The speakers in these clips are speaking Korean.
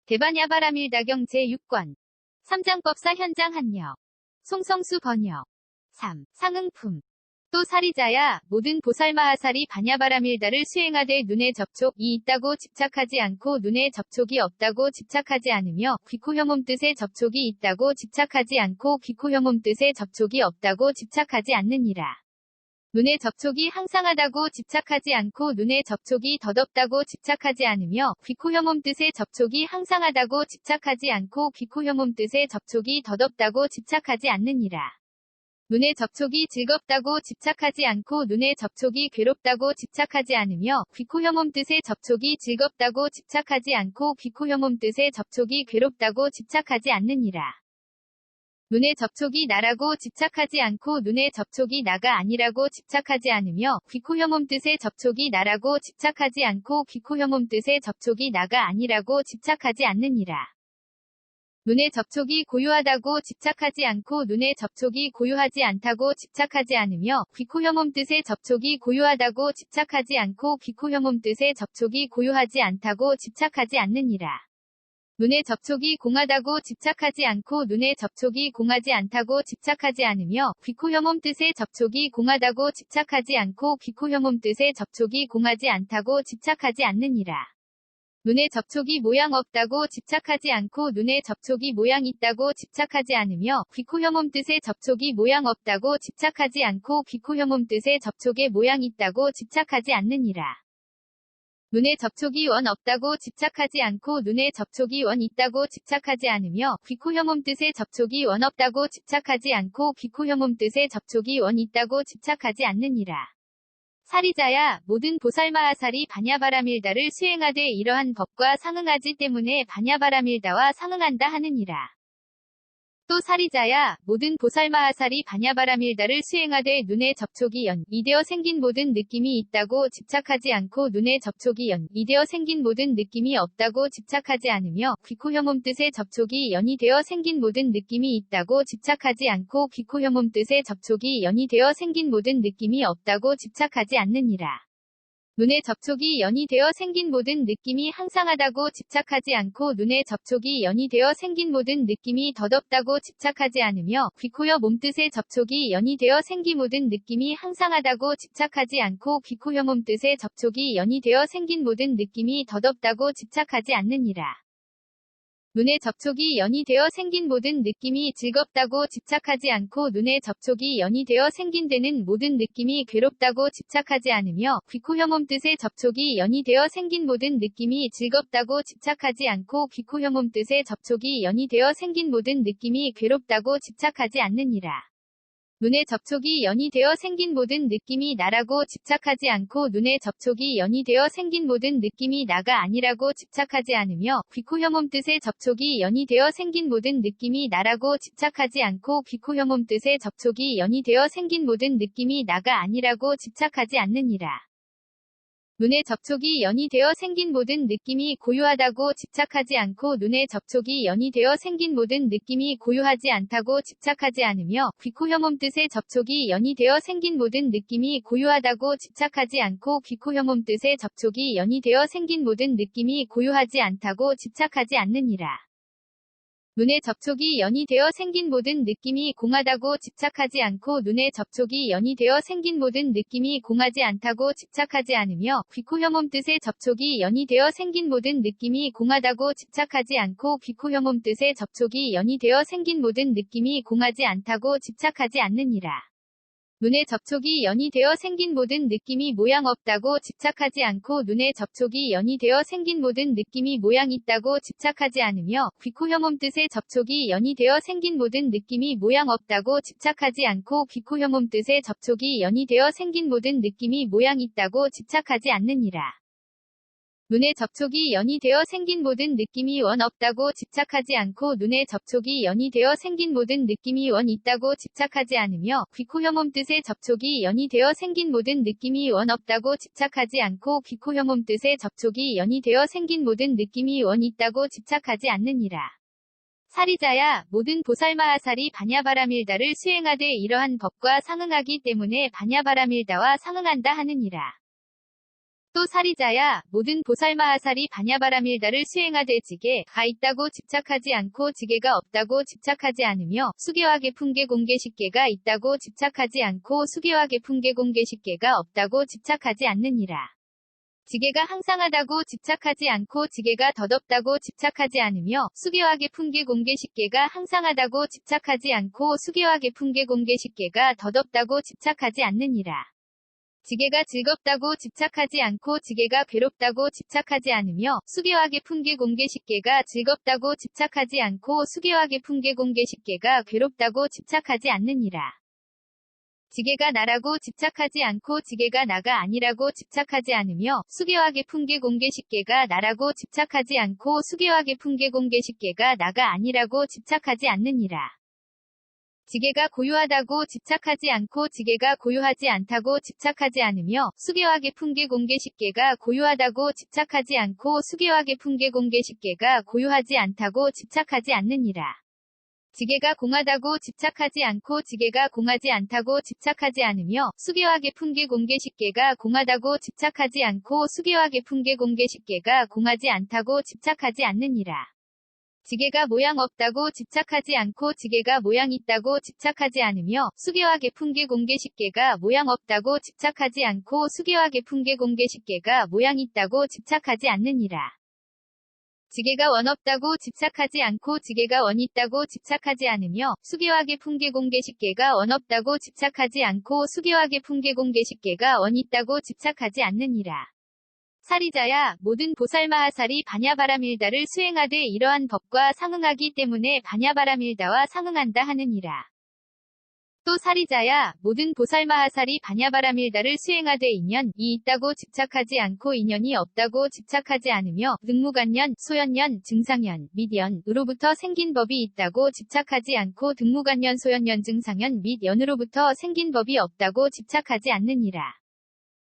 대반야바라밀다경 제6권 3장법사 현장 한여 송성수 번역 3. 상응품 또 사리자야 모든 보살마하살이 반야바라밀다를 수행하되 눈의 접촉이 있다고 집착하지 않고 눈의 접촉이 없다고 집착하지 않으며 귀코혐음 뜻의 접촉이 있다고 집착하지 않고 귀코혐음 뜻의 접촉이 없다고 집착하지 않느니라. 눈의 접촉이 항상하다고 집착하지 않고 눈의 접촉이 덧없다고 집착하지 않으며 귀코혐음 뜻의 접촉이 항상하다고 집착하지 않고 귀코혐음 뜻의 접촉이 덧없다고 집착하지 않느니라. 눈의 접촉이 즐겁다고 집착하지 않고 눈의 접촉이 괴롭다고 집착하지 않으며 귀코혐음 뜻의 접촉이 즐겁다고 집착하지 않고 귀코혐음 뜻의 접촉이 괴롭다고 집착하지 않느니라. 눈의 접촉이 나라고 집착하지 않고 눈의 접촉이 나가 아니라고 집착하지 않으며 귀코혐음 뜻의 접촉이 나라고 집착하지 않고 귀코혐음 뜻의 접촉이 나가 아니라고 집착하지 않느니라. 눈의 접촉이 고유하다고 집착하지 않고 눈의 접촉이 고유하지 않다고 집착하지 않으며 귀코혐음 뜻의 접촉이 고유하다고 집착하지 않고 귀코혐음 뜻의 접촉이 고유하지 않다고 집착하지 않느니라. 눈의 접촉이 공하다고 집착하지 않고 눈의 접촉이 공하지 않다고 집착하지 않으며 귀코혐음 뜻의 접촉이 공하다고 집착하지 않고 귀코혐음 뜻의 접촉이 공하지 않다고 집착하지 않느니라. 눈의 접촉이 모양 없다고 집착하지 않고 눈의 접촉이 모양 있다고 집착하지 않으며 귀코혐음 뜻의 접촉이 모양 없다고 집착하지 않고 귀코혐음 뜻의 접촉에 모양 있다고 집착하지 않느니라. 눈의 접촉이 원 없다고 집착하지 않고 눈의 접촉이 원 있다고 집착하지 않으며 귀코혐음 뜻의 접촉이 원 없다고 집착하지 않고 귀코혐음 뜻의 접촉이 원 있다고 집착하지 않느니라. 사리자야 모든 보살마하살이 반야바라밀다를 수행하되 이러한 법과 상응하지 때문에 반야바라밀다와 상응한다 하느니라. 또 사리자야 모든 보살마하살이 반야바라밀다를 수행하되 눈의 접촉이 연이 되어 생긴 모든 느낌이 있다고 집착하지 않고 눈의 접촉이 연이 되어 생긴 모든 느낌이 없다고 집착하지 않으며 귀코혐음 뜻의 접촉이 연이 되어 생긴 모든 느낌이 있다고 집착하지 않고 귀코혐음 뜻의 접촉이 연이 되어 생긴 모든 느낌이 없다고 집착하지 않느니라. 눈의 접촉이 연이 되어 생긴 모든 느낌이 항상하다고 집착하지 않고 눈의 접촉이 연이 되어 생긴 모든 느낌이 덧없다고 집착하지 않으며 귀코혐음 뜻의 접촉이 연이 되어 생긴 모든 느낌이 항상하다고 집착하지 않고 귀코혐음 뜻의 접촉이 연이 되어 생긴 모든 느낌이 덧없다고 집착하지 않느니라. 눈의 접촉이 연이 되어 생긴 모든 느낌이 즐겁다고 집착하지 않고 눈의 접촉이 연이 되어 생긴 데는 모든 느낌이 괴롭다고 집착하지 않으며 귀코혐음 뜻의 접촉이 연이 되어 생긴 모든 느낌이 즐겁다고 집착하지 않고 귀코혐음 뜻의 접촉이 연이 되어 생긴 모든 느낌이 괴롭다고 집착하지 않느니라. 눈의 접촉이 연이 되어 생긴 모든 느낌이 나라고 집착하지 않고 눈의 접촉이 연이 되어 생긴 모든 느낌이 나가 아니라고 집착하지 않으며 귀코혐음 뜻의 접촉이 연이 되어 생긴 모든 느낌이 나라고 집착하지 않고 귀코혐음 뜻의 접촉이 연이 되어 생긴 모든 느낌이 나가 아니라고 집착하지 않느니라. 눈의 접촉이 연이 되어 생긴 모든 느낌이 고유하다고 집착하지 않고 눈의 접촉이 연이 되어 생긴 모든 느낌이 고유하지 않다고 집착하지 않으며 귀코혐음 뜻의 접촉이 연이 되어 생긴 모든 느낌이 고유하다고 집착하지 않고 귀코혐음 뜻의 접촉이 연이 되어 생긴 모든 느낌이 고유하지 않다고 집착하지 않느니라. 눈의 접촉이 연이 되어 생긴 모든 느낌이 공하다고 집착하지 않고 눈의 접촉이 연이 되어 생긴 모든 느낌이 공하지 않다고 집착하지 않으며 귀코혐음 뜻의 접촉이 연이 되어 생긴 모든 느낌이 공하다고 집착하지 않고 귀코혐음 뜻의 접촉이 연이 되어 생긴 모든 느낌이 공하지 않다고 집착하지 않느니라. 눈의 접촉이 연이 되어 생긴 모든 느낌이 모양 없다고 집착하지 않고 눈의 접촉이 연이 되어 생긴 모든 느낌이 모양 있다고 집착하지 않으며 귀코혐음 뜻의 접촉이 연이 되어 생긴 모든 느낌이 모양 없다고 집착하지 않고 귀코혐음 뜻의 접촉이 연이 되어 생긴 모든 느낌이 모양 있다고 집착하지 않느니라. 눈의 접촉이 연이 되어 생긴 모든 느낌이 원 없다고 집착하지 않고 눈의 접촉이 연이 되어 생긴 모든 느낌이 원 있다고 집착하지 않으며 귀코혐음 뜻의 접촉이 연이 되어 생긴 모든 느낌이 원 없다고 집착하지 않고 귀코혐음 뜻의 접촉이 연이 되어 생긴 모든 느낌이 원 있다고 집착하지 않느니라. 사리자야 모든 보살마하살이 반야바라밀다를 수행하되 이러한 법과 상응하기 때문에 반야바라밀다와 상응한다 하느니라. 또 사리자야 모든 보살마하살이 반야바라밀다를 수행하되 지게가 있다고 집착하지 않고 지게가 없다고 집착하지 않으며 수계와 계풍계 공계식계가 있다고 집착하지 않고 수계와 계풍계 공계식계가 없다고 집착하지 않느니라. 지게가 항상하다고 집착하지 않고 지게가 덧없다고 집착하지 않으며 수계와 계풍계 공계식계가 항상하다고 집착하지 않고 수계와 계풍계 공계식계가 덧없다고 집착하지 않느니라. 지게가 즐겁다고 집착하지 않고 지게가 괴롭다고 집착하지 않으며 수계와 계풍계 공계식계가 즐겁다고 집착하지 않고 수계와 계풍계 공계식계가 괴롭다고 집착하지 않느니라. 지게가 나라고 집착하지 않고 지게가 나가 아니라고 집착하지 않으며 수계와 계풍계 공계식계가 나라고 집착하지 않고 수계와 계풍계 공계식계가 나가 아니라고 집착하지 않느니라. 지게가 고유하다고 집착하지 않고 지게가 고유하지 않다고 집착하지 않으며 수계와 계풍계 공계식계가 고유하다고 집착하지 않고 수계와 계풍계 공계식계가 고유하지 않다고 집착하지 않느니라. 지게가 공하다고 집착하지 않고 지게가 공하지 않다고 집착하지 않으며 수계와 계풍계 공계식계가 공하다고 집착하지 않고 수계와 계풍계 공계식계가 공하지 않다고 집착하지 않느니라. 지게가 모양 없다고 집착하지 않고 지게가 모양 있다고 집착하지 않으며 수계와 계풍계 공계식계가 모양 없다고 집착하지 않고 수계와 계풍계 공계식계가 모양 있다고 집착하지 않느니라. 지게가 원 없다고 집착하지 않고 지게가 원 있다고 집착하지 않으며 수계와 계풍계 공계식계가 원 없다고 집착하지 않고 수계와 계풍계 공계식계가 원 있다고 집착하지 않느니라. 사리자야 모든 보살마하살이 반야바라밀다를 수행하되 이러한 법과 상응하기 때문에 반야바라밀다와 상응한다 하느니라. 또 사리자야 모든 보살마하살이 반야바라밀다를 수행하되 인연이 있다고 집착하지 않고 인연이 없다고 집착하지 않으며 등무간년, 소연년, 증상년, 및 연으로부터 생긴 법이 있다고 집착하지 않고 등무간년, 소연년, 증상년 및 연으로부터 생긴 법이 없다고 집착하지 않느니라.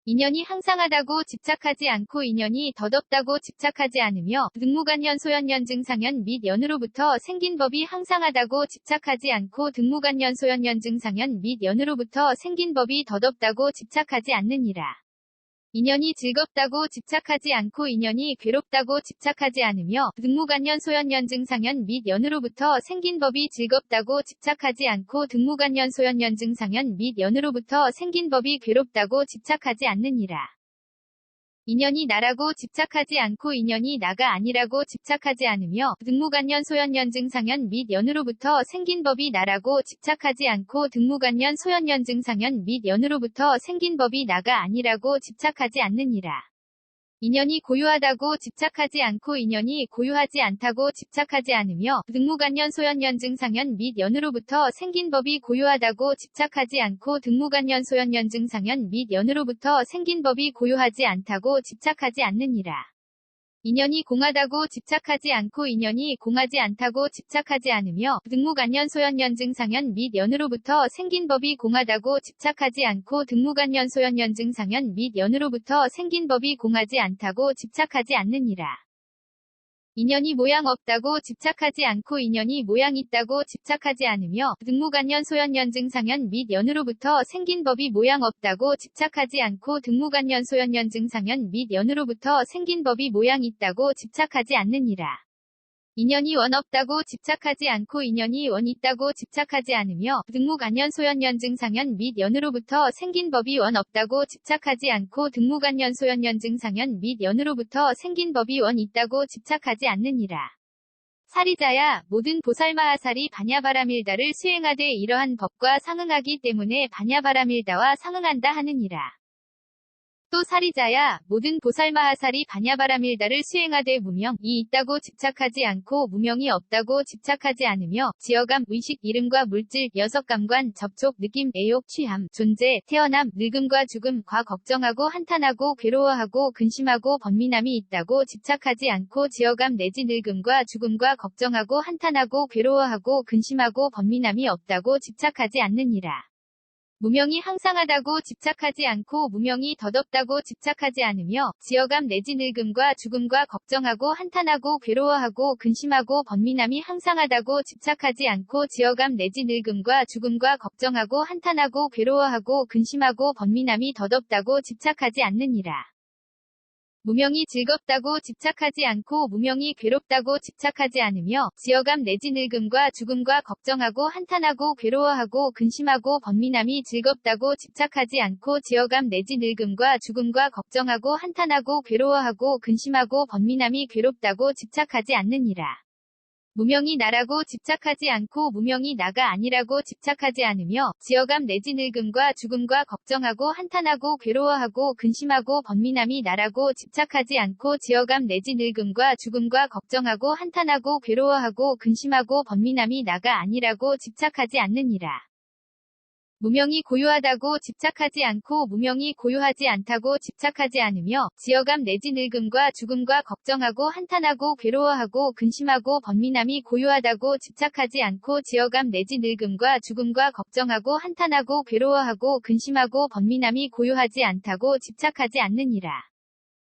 인연이 항상하다고 집착하지 않고 인연이 덧없다고 집착하지 않으며 등무간년 소연년 증상년 및 연으로부터 생긴 법이 항상하다고 집착하지 않고 등무간년 소연년 증상년 및 연으로부터 생긴 법이 덧없다고 집착하지 않느니라. 인연이 즐겁다고 집착하지 않고 인연이 괴롭다고 집착하지 않으며 등무간년 소연년 증상년 및 연으로부터 생긴 법이 즐겁다고 집착하지 않고 등무간년 소연년 증상년 및 연으로부터 생긴 법이 괴롭다고 집착하지 않느니라. 인연이 나라고 집착하지 않고 인연이 나가 아니라고 집착하지 않으며 등무간년 소연년 증상년 및 연으로부터 생긴 법이 나라고 집착하지 않고 등무간년 소연년 증상년 및 연으로부터 생긴 법이 나가 아니라고 집착하지 않느니라. 인연이 고유하다고 집착하지 않고 인연이 고유하지 않다고 집착하지 않으며 등무간년 소연년 증상년 및 연으로부터 생긴 법이 고유하다고 집착하지 않고 등무간년 소연년 증상년 및 연으로부터 생긴 법이 고유하지 않다고 집착하지 않느니라. 인연이 공하다고 집착하지 않고 인연이 공하지 않다고 집착하지 않으며 등무간년 소연년 증상년 및 연으로부터 생긴 법이 공하다고 집착하지 않고 등무간년 소연년 증상년 및 연으로부터 생긴 법이 공하지 않다고 집착하지 않느니라. 인연이 모양 없다고 집착하지 않고 인연이 모양 있다고 집착하지 않으며 등무간년 소연년 증상년 및 연으로부터 생긴 법이 모양 없다고 집착하지 않고 등무간년 소연년 증상년 및 연으로부터 생긴 법이 모양 있다고 집착하지 않느니라. 인연이 원 없다고 집착하지 않고 인연이 원 있다고 집착하지 않으며 등무간년 소연년 증상년 및 연으로부터 생긴 법이 원 없다고 집착하지 않고 등무간년 소연년 증상년 및 연으로부터 생긴 법이 원 있다고 집착하지 않느니라. 사리자야 모든 보살마하살이 반야바라밀다를 수행하되 이러한 법과 상응하기 때문에 반야바라밀다와 상응한다 하느니라. 또 사리자야 모든 보살마하살이 반야바라밀다를 수행하되 무명이 있다고 집착하지 않고 무명이 없다고 집착하지 않으며 지어감, 의식, 이름과 물질, 여섯감관, 접촉, 느낌, 애욕, 취함, 존재, 태어남, 늙음과 죽음과 걱정하고 한탄하고 괴로워하고 근심하고 번민함이 있다고 집착하지 않고 지어감 내지 늙음과 죽음과 걱정하고 한탄하고 괴로워하고 근심하고 번민함이 없다고 집착하지 않느니라. 무명이 항상하다고 집착하지 않고 무명이 덧없다고 집착하지 않으며 지어감 내지 늙음과 죽음과 걱정하고 한탄하고 괴로워하고 근심하고 번민함이 항상하다고 집착하지 않고 지어감 내지 늙음과 죽음과 걱정하고 한탄하고 괴로워하고 근심하고 번민함이 덧없다고 집착하지 않느니라. 무명이 즐겁다고 집착하지 않고 무명이 괴롭다고 집착하지 않으며 지어감 내지 늙음과 죽음과 걱정하고 한탄하고 괴로워하고 근심하고 번민함이 즐겁다고 집착하지 않고 지어감 내지 늙음과 죽음과 걱정하고 한탄하고 괴로워하고 근심하고 번민함이 괴롭다고 집착하지 않느니라. 무명이 나라고 집착하지 않고 무명이 나가 아니라고 집착하지 않으며 지어감 내지 늙음과 죽음과 걱정하고 한탄하고 괴로워하고 근심하고 번민함이 나라고 집착하지 않고 지어감 내지 늙음과 죽음과 걱정하고 한탄하고 괴로워하고 근심하고 번민함이 나가 아니라고 집착하지 않느니라. 무명이 고요하다고 집착하지 않고 무명이 고요하지 않다고 집착하지 않으며 지어감 내지 늙음과 죽음과 걱정하고 한탄하고 괴로워하고 근심하고 번민함이 고요하다고 집착하지 않고 지어감 내지 늙음과 죽음과 걱정하고 한탄하고 괴로워하고 근심하고 번민함이 고요하지 않다고 집착하지 않느니라.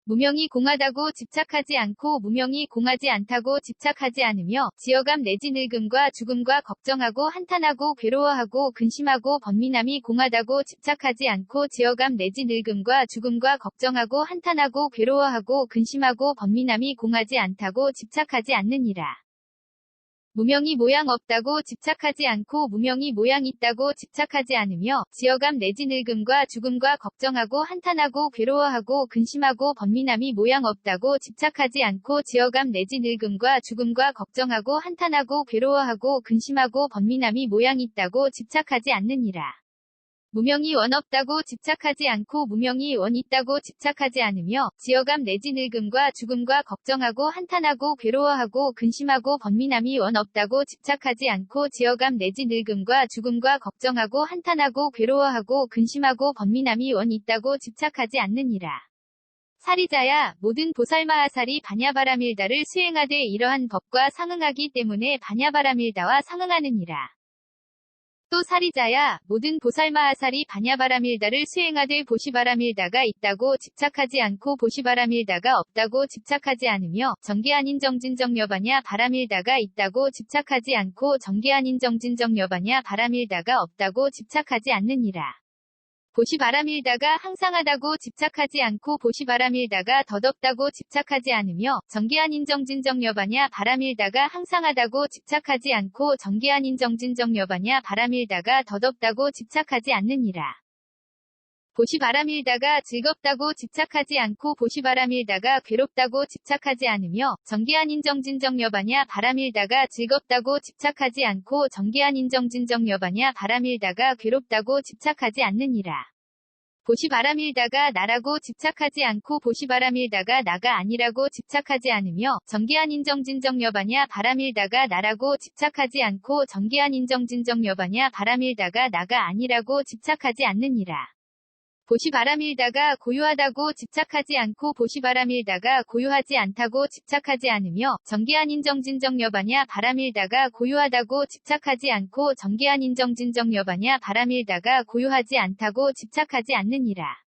무명이 공하다고 집착하지 않고 무명이 공하지 않다고 집착하지 않으며 지어감 내지 늙음과 죽음과 걱정하고 한탄하고 괴로워하고 근심하고 번민함이 공하다고 집착하지 않고 지어감 내지 늙음과 죽음과 걱정하고 한탄하고 괴로워하고 근심하고 번민함이 공하지 않다고 집착하지 않느니라. 무명이 모양 없다고 집착하지 않고 무명이 모양 있다고 집착하지 않으며 지어감 내지 늙음과 죽음과 걱정하고 한탄하고 괴로워하고 근심하고 번민함이 모양 없다고 집착하지 않고 지어감 내지 늙음과 죽음과 걱정하고 한탄하고 괴로워하고 근심하고 번민함이 모양 있다고 집착하지 않느니라. 무명이 원 없다고 집착하지 않고 무명이 원 있다고 집착하지 않으며 지어감 내지 늙음과 죽음과 걱정하고 한탄하고 괴로워하고 근심하고 번민함이 원 없다고 집착하지 않고 지어감 내지 늙음과 죽음과 걱정하고 한탄하고 괴로워하고 근심하고 번민함이 원 있다고 집착하지 않느니라. 사리자야 모든 보살마하살이 바냐바라밀다를 수행하되 이러한 법과 상응하기 때문에 바냐바라밀다와 상응하느니라. 또 사리자야 모든 보살마하살이 바냐바라밀다를 수행하되 보시바라밀다가 있다고 집착하지 않고 보시바라밀다가 없다고 집착하지 않으며 정계 아닌 정진정여바냐 바라밀다가 있다고 집착하지 않고 정계 아닌 정진정여바냐 바라밀다가 없다고 집착하지 않느니라. 보시바라밀다가 항상하다고 집착하지 않고 보시바라밀다가 덧없다고 집착하지 않으며 정계 아닌 정진정여바냐 바라밀다가 항상하다고 집착하지 않고 정계 아닌 정진정여바냐 바라밀다가 덧없다고 집착하지 않느니라. 보시바라밀다가 즐겁다고 집착하지 않고 보시바라밀다가 괴롭다고 집착하지 않으며 정계 아닌 정진정여바냐 바라밀다가 즐겁다고 집착하지 않고 정계 아닌 정진정여바냐 바라밀다가 괴롭다고 집착하지 않느니라. 보시바라밀다가 나라고 집착하지 않고 보시바라밀다가 나가 아니라고 집착하지 않으며 정계 아닌 정진정여바냐 바라밀다가 나라고 집착하지 않고 정계 아닌 정진정여바냐 바라밀다가 나가 아니라고 집착하지 않느니라. 보시바라밀다가 고요하다고 집착하지 않고 보시바라밀다가 고요하지 않다고 집착하지 않으며 정계 아닌 정진정여바냐 바라밀다가 고요하다고 집착하지 않고 정계 아닌 정진정여바냐 바라밀다가 고요하지 않다고 집착하지 않느니라.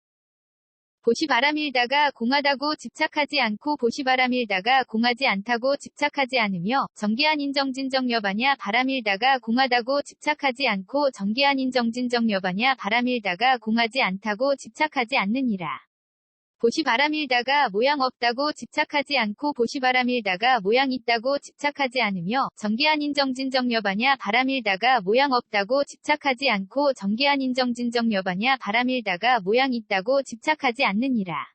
보시바라밀다가 공하다고 집착하지 않고 보시바라밀다가 공하지 않다고 집착하지 않으며 정계 아닌 정진정여바냐 바라밀다가 공하다고 집착하지 않고 정계 아닌 정진정여바냐 바라밀다가 공하지 않다고 집착하지 않느니라. 보시바라밀다가 모양 없다고 집착하지 않고 보시바라밀다가 모양 있다고 집착하지 않으며 정계 아닌 정진정여바냐 바라밀다가 모양 없다고 집착하지 않고 정계 아닌 정진정여바냐 바라밀다가 모양 있다고 집착하지 않느니라.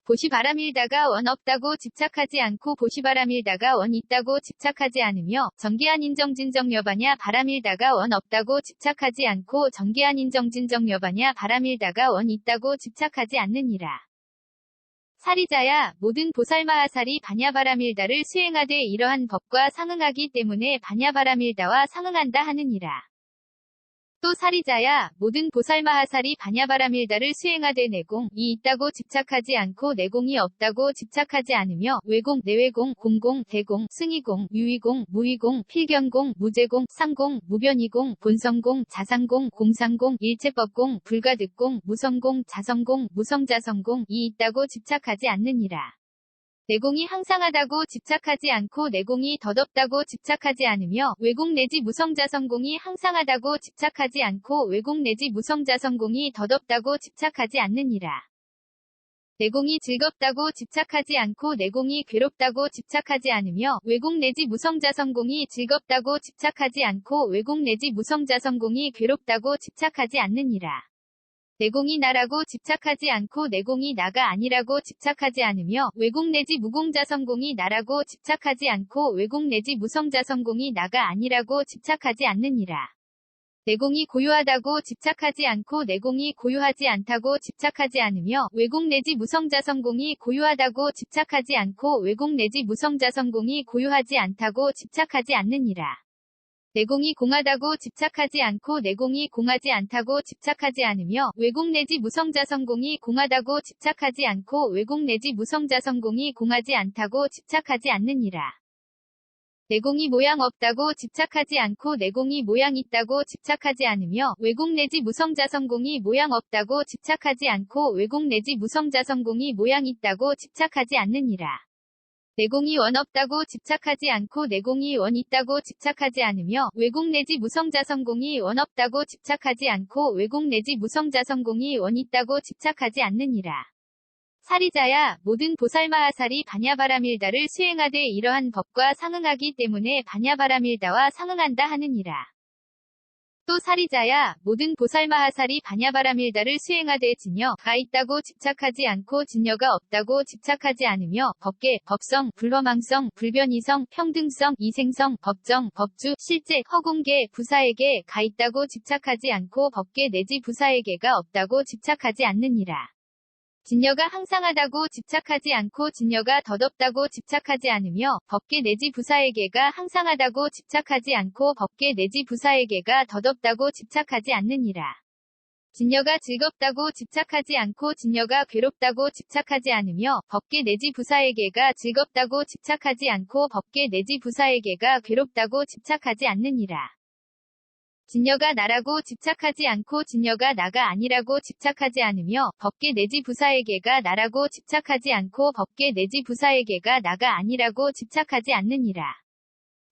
보시바라밀다가 원 없다고 집착하지 않고 보시바라밀다가 원 있다고 집착하지 않으며 정계 아닌 정진정여바냐 바라밀다가 원 없다고 집착하지 않고 정계 아닌 정진정여바냐 바라밀다가 원 있다고 집착하지 않느니라. 사리자야 모든 보살마하살이 바냐바라밀다를 수행하되 이러한 법과 상응하기 때문에 바냐바라밀다와 상응한다 하느니라. 또 사리자야 모든 보살마하살이 바냐바라밀다를 수행하되 내공이 있다고 집착하지 않고 내공이 없다고 집착하지 않으며 외공, 내외공, 공공, 대공, 승이공, 유의공, 무의공, 필견공, 무제공, 상공, 무변이공, 본성공, 자상공, 공상공, 일체법공, 불가득공, 무성공, 자성공, 무성자성공이 있다고 집착하지 않느니라. 내공이 항상하다고 집착하지 않고 내공이 덧없다고 집착하지 않으며 외공 내지 무성자성공이 항상하다고 집착하지 않고 외공 내지 무성자성공이 덧없다고 집착하지 않느니라. 내공이 즐겁다고 집착하지 않고 내공이 괴롭다고 집착하지 않으며 외공 내지 무성자 성공이 즐겁다고 집착하지 않고 외공 내지 무성자 성공이 괴롭다고 집착하지 않느니라. 내공이 나라고 집착하지 않고 내공이 나가 아니라고 집착하지 않으며 외공 내지 무공자 성공이 나라고 집착하지 않고 외공 내지 무성자 성공이 나가 아니라고 집착하지 않느니라. 내공이 고유하다고 집착하지 않고 내공이 고유하지 않다고 집착하지 않으며 외공 내지 무성자 성공이 고유하다고 집착하지 않고 외공 내지 무성자 성공이 고유하지 않다고 집착하지 않느니라. 내공이 공하다고 집착하지 않고 내공이 공하지 않다고 집착하지 않으며 외공 내지 무성자 성공이 공하다고 집착하지 않고 외공 내지 무성자 성공이 공하지 않다고 집착하지 않느니라. 내공이 모양 없다고 집착하지 않고 내공이 모양 있다고 집착하지 않으며 외공 내지 무성자 성공이 모양 없다고 집착하지 않고 외공 내지 무성자 성공이 모양 있다고 집착하지 않느니라. 내공이 원 없다고 집착하지 않고 내공이 원 있다고 집착하지 않으며 외공 내지 무성자 성공이 원 없다고 집착하지 않고 외공 내지 무성자 성공이 원 있다고 집착하지 않느니라. 사리자야, 모든 보살마하살이 바냐바라밀다를 수행하되 이러한 법과 상응하기 때문에 바냐바라밀다와 상응한다 하느니라. 또 사리자야, 모든 보살마하살이 바냐바라밀다를 수행하되 진여가 있다고 집착하지 않고 진여가 없다고 집착하지 않으며 법계, 법성, 불허망성, 불변이성, 평등성, 이생성, 법정, 법주, 실제, 허공계, 부사에게 가 있다고 집착하지 않고 법계 내지 부사에게가 없다고 집착하지 않느니라. 진여가 항상하다고 집착하지 않고 진여가 덧없다고 집착하지 않으며 법계 내지 부사에게가 항상하다고 집착하지 않고 법계 내지 부사에게가 덧없다고 집착하지 않느니라. 진여가 즐겁다고 집착하지 않고 진여가 괴롭다고 집착하지 않으며 법계 내지 부사에게가 즐겁다고 집착하지 않고 법계 내지 부사에게가 괴롭다고 집착하지 않느니라. 진여가 나라고 집착하지 않고 진여가 나가 아니라고 집착하지 않으며 법계 내지 부사에게가 나라고 집착하지 않고 법계 내지 부사에게가 나가 아니라고 집착하지 않느니라.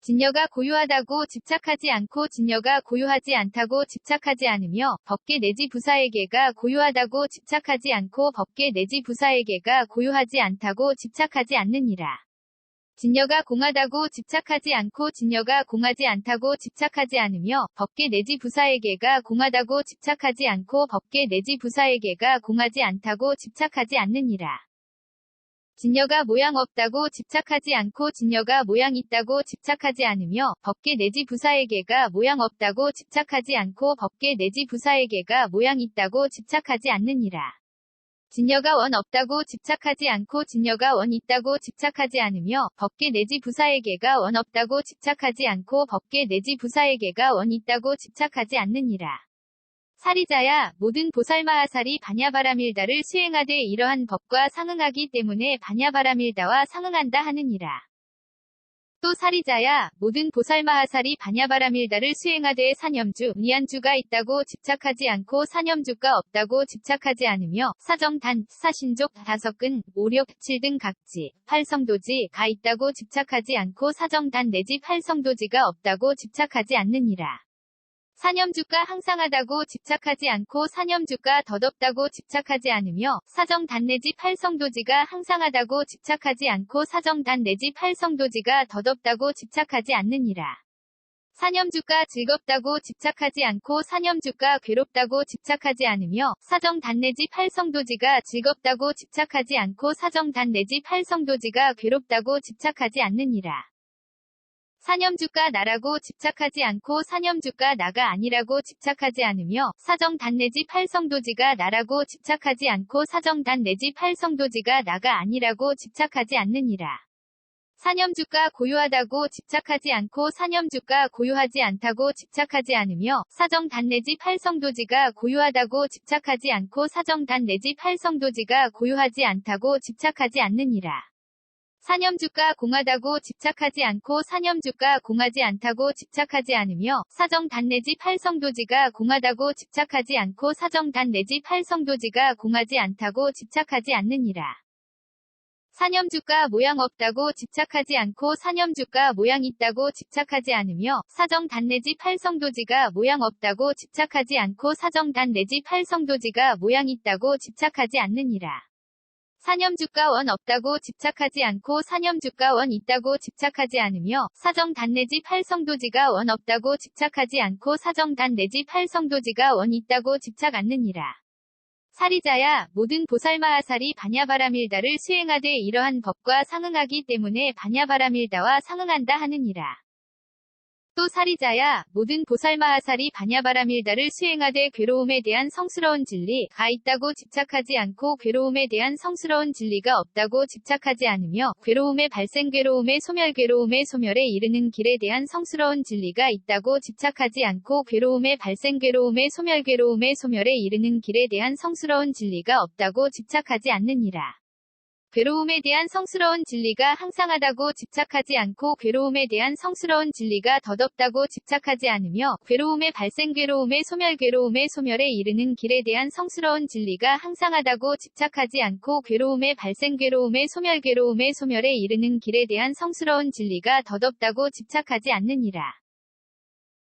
진여가 고유하다고 집착하지 않고 진여가 고유하지 않다고 집착하지 않으며 법계 내지 부사에게가 고유하다고 집착하지 않고 법계 내지 부사에게가 고유하지 않다고 집착하지 않느니라. 진여가 공하다고 집착하지 않고 진여가 공하지 않다고 집착하지 않으며 법계 내지 부사에게가 공하다고 집착하지 않고 법계 내지 부사에게가 공하지 않다고 집착하지 않느니라. 진여가 모양 없다고 집착하지 않고 진여가 모양 있다고 집착하지 않으며 법계 내지 부사에게가 모양 없다고 집착하지 않고 법계 내지 부사에게가 모양 있다고 집착하지 않느니라. 진여가 원 없다고 집착하지 않고 진여가 원 있다고 집착하지 않으며 법계 내지 부사에게가 원 없다고 집착하지 않고 법계 내지 부사에게가 원 있다고 집착하지 않느니라. 사리자야, 모든 보살마하살이 바냐바라밀다를 수행하되 이러한 법과 상응하기 때문에 바냐바라밀다와 상응한다 하느니라. 또 사리자야, 모든 보살마하살이 바냐바라밀다를 수행하되 사념주, 니안주가 있다고 집착하지 않고 사념주가 없다고 집착하지 않으며 사정단, 사신족, 다섯근, 오력, 칠등 각지, 팔성도지가 있다고 집착하지 않고 사정단 내지 팔성도지가 없다고 집착하지 않느니라. 사념주가 항상하다고 집착하지 않고 사념주가 덧없다고 집착하지 않으며 사정단 내지 팔성도지가 항상하다고 집착하지 않고 사정단 내지 팔성도지가 덧없다고 집착하지 않느니라. 사념주가 즐겁다고 집착하지 않고 사념주가 괴롭다고 집착하지 않으며 사정단 내지 팔성도지가 즐겁다고 집착하지 않고 사정단 내지 팔성도지가 괴롭다고 집착하지 않느니라. 사념주가 나라고 집착하지 않고 사념주가 나가 아니라고 집착하지 않으며 사정단 내지 팔성도지가 나라고 집착하지 않고 사정단 내지 팔성도지가 나가 아니라고 집착하지 않느니라. 사념주가 고유하다고 집착하지 않고 사념주가 고유하지 않다고 집착하지 않으며 사정단 내지 팔성도지가 고유하다고 집착하지 않고 사정단 내지 팔성도지가 고유하지 않다고 집착하지 않느니라. 사념주가 공하다고 집착하지 않고 사념주가 공하지 않다고 집착하지 않으며 사정단 내지 팔성도지가 공하다고 집착하지 않고 사정단 내지 팔성도지가 공하지 않다고 집착하지 않느니라. 사념주가 모양 없다고 집착하지 않고 사념주가 모양 있다고 집착하지 않으며 사정단 내지 팔성도지가 모양 없다고 집착하지 않고 사정단 내지 팔성도지가 모양 있다고 집착하지 않느니라. 사념주가 원 없다고 집착하지 않고 사념주가 원 있다고 집착하지 않으며 사정단 내지 팔성도지가 원 없다고 집착하지 않고 사정단 내지 팔성도지가 원 있다고 집착 않느니라. 사리자야 모든 보살마하살이 반야바라밀다를 수행하되 이러한 법과 상응하기 때문에 반야바라밀다와 상응한다 하느니라. 또 사리자야 모든 보살마하살이 반야바라밀다를 수행하되 괴로움에 대한 성스러운 진리가 있다고 집착하지 않고 괴로움에 대한 성스러운 진리가 없다고 집착하지 않으며 괴로움의 발생 괴로움의 소멸 괴로움의 소멸에 이르는 길에 대한 성스러운 진리가 있다고 집착하지 않고 괴로움의 발생 괴로움의 소멸 괴로움의 소멸에 이르는 길에 대한 성스러운 진리가 없다고 집착하지 않느니라. 괴로움에 대한 성스러운 진리가 항상하다고 집착하지 않고 괴로움에 대한 성스러운 진리가 덧없다고 집착하지 않으며 괴로움의 발생 괴로움의 소멸 괴로움의 소멸에 이르는 길에 대한 성스러운 진리가 항상하다고 집착하지 않고 괴로움의 발생 괴로움의 소멸 괴로움의 소멸에 이르는 길에 대한 성스러운 진리가 덧없다고 집착하지 않느니라.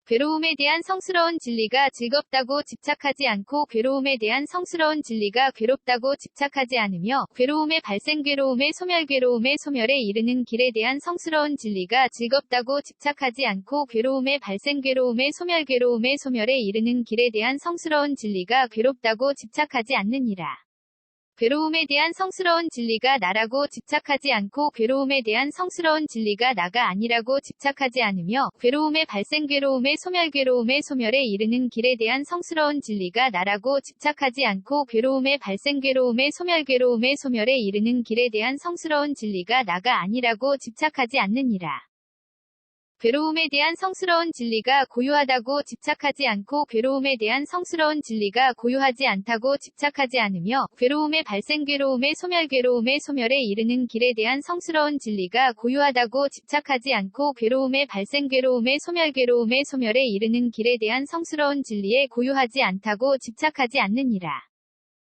괴로움에 대한 성스러운 진리가 즐겁다고 집착하지 않고 괴로움에 대한 성스러운 진리가 괴롭다고 집착하지 않으며 괴로움의 발생 괴로움의 소멸 괴로움의 소멸에 이르는 길에 대한 성스러운 진리가 즐겁다고 집착하지 않고 괴로움의 발생 괴로움의 소멸 괴로움의 소멸에 이르는 길에 대한 성스러운 진리가 괴롭다고 집착하지 않느니라. 괴로움에 대한 성스러운 진리가 나라고 집착하지 않고 괴로움에 대한 성스러운 진리가 나가 아니라고 집착하지 않으며 괴로움의 발생 괴로움의 소멸 괴로움의 소멸에 이르는 길에 대한 성스러운 진리가 나라고 집착하지 않고 괴로움의 발생 괴로움의 소멸 괴로움의 소멸에 이르는 길에 대한 성스러운 진리가 나가 아니라고 집착하지 않느니라. 괴로움에 대한 성스러운 진리가 고유하다고 집착하지 않고 괴로움에 대한 성스러운 진리가 고유하지 않다고 집착하지 않으며 괴로움의 발생 괴로움의 소멸 괴로움의 소멸에 이르는 길에 대한 성스러운 진리가 고유하다고 집착하지 않고 괴로움의 발생 괴로움의 소멸 괴로움의 소멸에 이르는 길에 대한 성스러운 진리에 고유하지 않다고 집착하지 않느니라.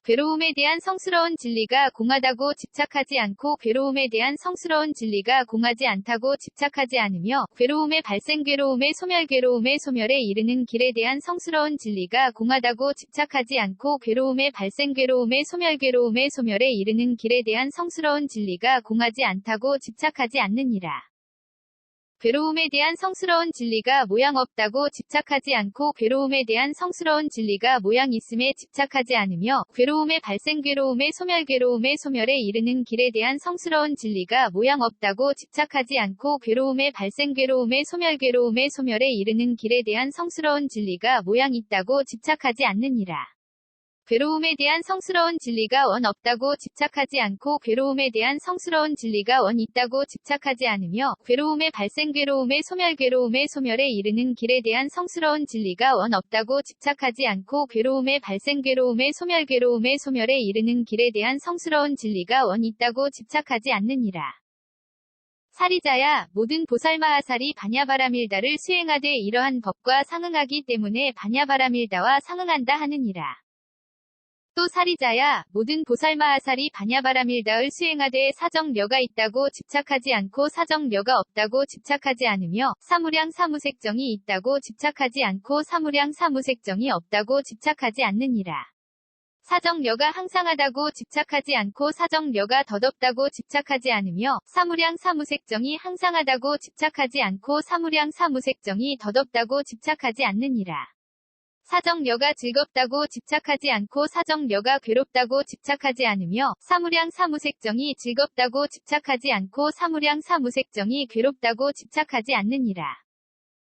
괴로움에 대한 성스러운 진리가 공하다고 집착하지 않고 괴로움에 대한 성스러운 진리가 공하지 않다고 집착하지 않으며 괴로움의 발생 괴로움의 소멸 괴로움의 소멸에 이르는 길에 대한 성스러운 진리가 공하다고 집착하지 않고 괴로움의 발생 괴로움의 소멸 괴로움의 소멸에 이르는 길에 대한 성스러운 진리가 공하지 않다고 집착하지 않느니라. 괴로움에 대한 성스러운 진리가 모양 없다고 집착하지 않고 괴로움에 대한 성스러운 진리가 모양 있음에 집착하지 않으며 괴로움의 발생 괴로움의 소멸 괴로움의 소멸에 이르는 길에 대한 성스러운 진리가 모양 없다고 집착하지 않고 괴로움의 발생 괴로움의 소멸 괴로움의 소멸에 이르는 길에 대한 성스러운 진리가 모양 있다고 집착하지 않느니라. 괴로움에 대한 성스러운 진리가 원 없다고 집착하지 않고 괴로움에 대한 성스러운 진리가 원 있다고 집착하지 않으며 괴로움의 발생 괴로움의 소멸 괴로움의 소멸에 이르는 길에 대한 성스러운 진리가 원 없다고 집착하지 않고 괴로움의 발생 괴로움의 소멸 괴로움의 소멸에 이르는 길에 대한 성스러운 진리가 원 있다고 집착하지 않느니라. 사리자야 모든 보살마하살이 반야바라밀다를 수행하되 이러한 법과 상응하기 때문에 반야바라밀다와 상응한다 하느니라. 또 사리자야 모든 보살마하살이 반야바라밀다를 수행하되 사정려가 있다고 집착하지 않고 사정려가 없다고 집착하지 않으며 사무량 사무색정이 있다고 집착하지 않고 사무량 사무색정이 없다고 집착하지 않느니라. 사정려가 항상하다고 집착하지 않고 사정려가 덧없다고 집착하지 않으며 사무량 사무색정이 항상하다고 집착하지 않고 사무량 사무색정이 덧없다고 집착하지 않느니라. 사정려가 즐겁다고 집착하지 않고 사정려가 괴롭다고 집착하지 않으며 사무량 사무색정이 즐겁다고 집착하지 않고 사무량 사무색정이 괴롭다고 집착하지 않느니라.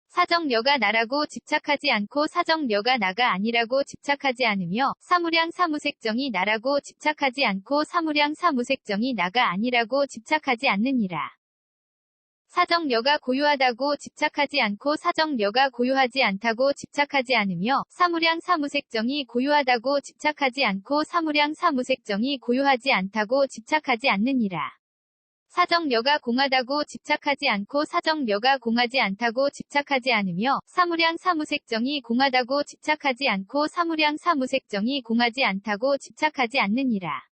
사정려가 나라고 집착하지 않고 사정려가 나가 아니라고 집착하지 않으며 사무량 사무색정이 나라고 집착하지 않고 사무량 사무색정이 나가 아니라고 집착하지 않느니라. 사정려가 고유하다고 집착하지 않고 사정려가 고유하지 않다고 집착하지 않으며 사무량 사무색정이 고유하다고 집착하지 않고 사무량 사무색정이 고유하지 않다고 집착하지 않느니라. 사정려가 공하다고 집착하지 않고 사정려가 공하지 않다고 집착하지 않으며 사무량 사무색정이 공하다고 집착하지 않고 사무량 사무색정이 공하지 않다고 집착하지 않느니라.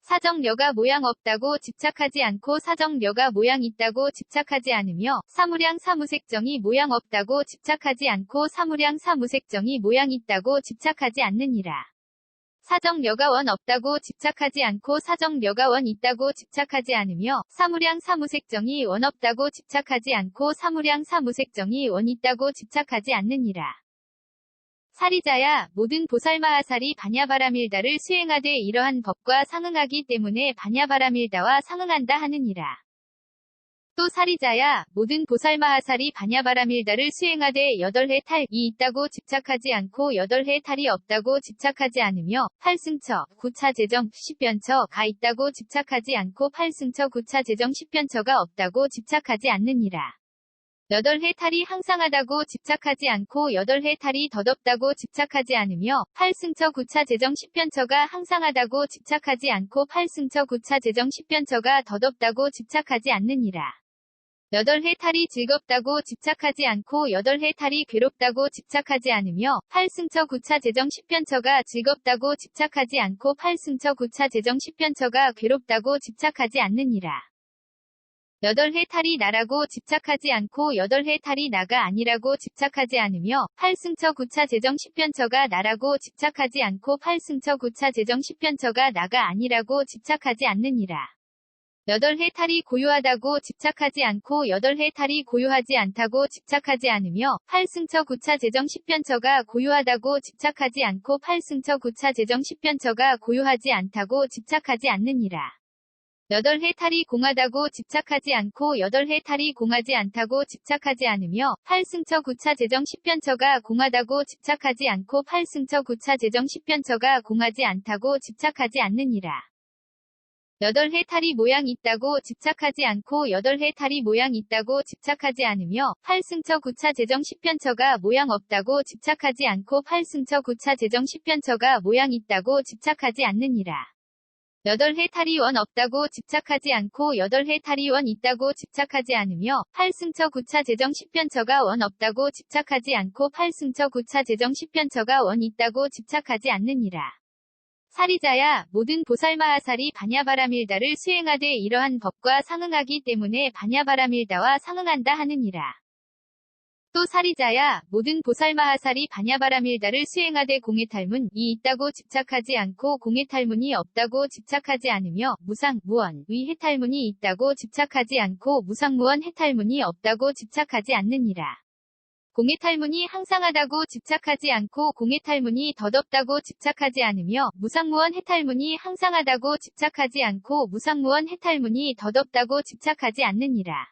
사정려가 모양 없다고 집착하지 않고 사정려가 모양 있다고 집착하지 않으며 사무량 사무색정이 모양 없다고 집착하지 않고 사무량 사무색정이 모양 있다고 집착하지 않느니라. 사정려가 원 없다고 집착하지 않고 사정려가 원 있다고 집착하지 않으며 사무량 사무색정이 원 없다고 집착하지 않고 사무량 사무색정이 원 있다고 집착하지 않느니라. 사리자야 모든 보살마하살이 반야바라밀다를 수행하되 이러한 법과 상응하기 때문에 반야바라밀다와 상응한다 하느니라. 또 사리자야 모든 보살마하살이 반야바라밀다를 수행하되 8해 탈이 있다고 집착하지 않고 8해 탈이 없다고 집착하지 않으며 8승처 9차 재정 10변처가 있다고 집착하지 않고 8승처 9차 재정 10변처가 없다고 집착하지 않느니라. 8해 탈이 항상하다고 집착하지 않고 8해 탈이 덧없다고 집착하지 않으며 8승처 9차 재정 10변처가 항상하다고 집착하지 않고 8승처 9차 재정 10변처가 덧없다고 집착하지 않느니라. 8해 탈이 즐겁다고 집착하지 않고 8해 탈이 괴롭다고 집착하지 않으며 8승처 9차 재정 10변처가 즐겁다고 집착하지 않고 8승처 9차 재정 10변처가 괴롭다고 집착하지 않느니라. 8해 탈이 나라고 집착하지 않고 8해 탈이 나가 아니라고 집착하지 않으며 8승처 9차 재정 10변처가 나라고 집착하지 않고 8승처 9차 재정 10변처가 나가 아니라고 집착하지 않느니라. 8해 탈이 고요하다고 집착하지 않고 8해 탈이 고요하지 않다고 집착하지 않으며 8승처 9차 재정 10변처가 고요하다고 집착하지 않고 8승처 9차 재정 10변처가 고요하지 않다고 집착하지 않느니라. 8해 탈이 공하다고 집착하지 않고 8해 탈이 공하지 않다고 집착하지 않으며 8승처 9차 재정 10변처가 공하다고 집착하지 않고 8승처 9차 재정 10변처가 공하지 않다고 집착하지 않느니라. 8해 탈이 모양 있다고 집착하지 않고 8해 탈이 모양 있다고 집착하지 않으며 8승처 9차 재정 10변처가 모양 없다고 집착하지 않고 8승처 9차 재정 10변처가 모양 있다고 집착하지 않느니라. 8해 탈이 원 없다고 집착하지 않고 8해 탈이 원 있다고 집착하지 않으며 8승처 9차 재정 10변처가 원 없다고 집착하지 않고 8승처 9차 재정 10변처가 원 있다고 집착하지 않느니라. 사리자야 모든 보살마하살이 반야바라밀다를 수행하되 이러한 법과 상응하기 때문에 반야바라밀다와 상응한다 하느니라. 또 사리자야 모든 보살마하살이 반야바라밀다를 수행하되 공해탈문이 있다고 집착하지 않고 공해탈문이 없다고 집착하지 않으며 무상, 무원, 의 해탈문이 있다고 집착하지 않고 무상, 무원, 해탈문이 없다고 집착하지 않느니라. 공해탈문이 항상하다고 집착하지 않고 공해탈문이 덧없다고 집착하지 않으며 무상무원 해탈문이 항상하다고 집착하지 않고 무상무원 해탈문이 덧없다고 집착하지 않느니라.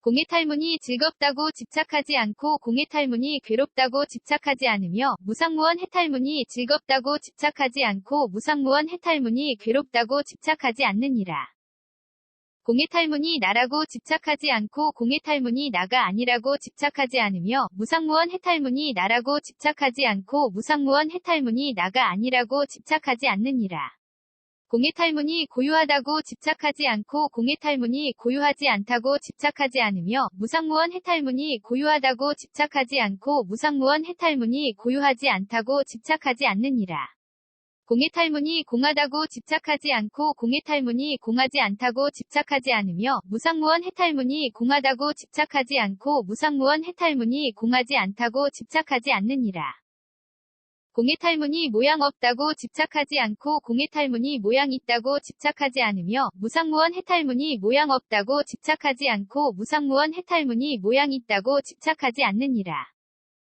공해탈문이 즐겁다고 집착하지 않고 공해탈문이 괴롭다고 집착하지 않으며 무상무원 해탈문이 즐겁다고 집착하지 않고 무상무원 해탈문이 괴롭다고 집착하지 않느니라. 공해탈문이 나라고 집착하지 않고 공해탈문이 나가 아니라고 집착하지 않으며 무상무원 해탈문이 나라고 집착하지 않고 무상무원 해탈문이 나가 아니라고 집착하지 않느니라. 공해탈문이 고요하다고 집착하지 않고 공해탈문이 고요하지 않다고 집착하지 않으며 무상무원 해탈문이 고요하다고 집착하지 않고 무상무원 해탈문이 고요하지 않다고 집착하지 않느니라. 공해탈문이 공하다고 집착하지 않고 공해탈문이 공하지 않다고 집착하지 않으며 무상무원 해탈문이 공하다고 집착하지 않고 무상무원 해탈문이 공하지 않다고 집착하지 않느니라. 공해탈문이 모양 없다고 집착하지 않고 공해탈문이 모양 있다고 집착하지 않으며 무상무원 해탈문이 모양 없다고 집착하지 않고 무상무원 해탈문이 모양 있다고 집착하지 않느니라.